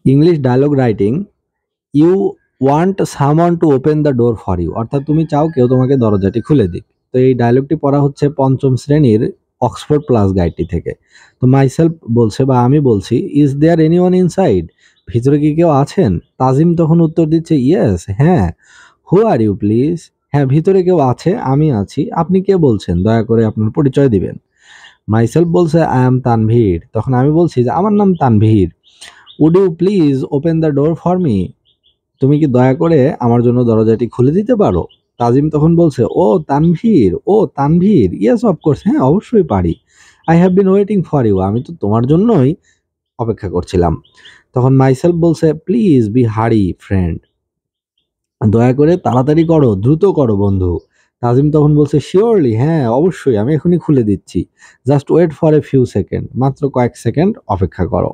English dialogue writing. You want someone to open the door for you, অর্থাৎ তুমি চাও কেউ তোমাকে দরজাটি খুলে দিক। তো এই ডায়লগটি পড়া হচ্ছে পঞ্চম শ্রেণীর অক্সফোর্ড প্লাস গাইডটি থেকে। তো মাইসেলফ বলছে বা আমি বলছি, ইজ দেয়ার এনিওয়ান ইনসাইড, ভিতরে কি কেউ আছেন? তাজিম তখন উত্তর দিচ্ছে, ইয়েস, হ্যাঁ। হু আর ইউ প্লিজ, হ্যাঁ ভিতরে কেউ আছে, আমি আছি। আপনি কে বলছেন? দয়া করে আপনার পরিচয় দিবেন। মাইসেলফ বলছে, আই এম তানভীর। তখন আমি বলছি যে আমার নাম Tanvir. Would you please open the door for me, তুমি কি দয়া করে আমার জন্য দরজাটি খুলে দিতে পারো? তাজিম তখন বলছে, ও তানভীর, ইয়েস অফকোর্স, হ্যাঁ অবশ্যই পারি। I have been waiting for you, আমি তো তোমার জন্যই অপেক্ষা করছিলাম। তখন মাইসেলফ বলছে, প্লিজ বি হারি ফ্রেন্ড, দয়া করে তাড়াতাড়ি করো, দ্রুত করো বন্ধু। তাজিম তখন বলছে, শিওরলি, হ্যাঁ অবশ্যই, আমি এখনই খুলে দিচ্ছি। Just wait for a few seconds, মাত্র কয়েক সেকেন্ড অপেক্ষা করো।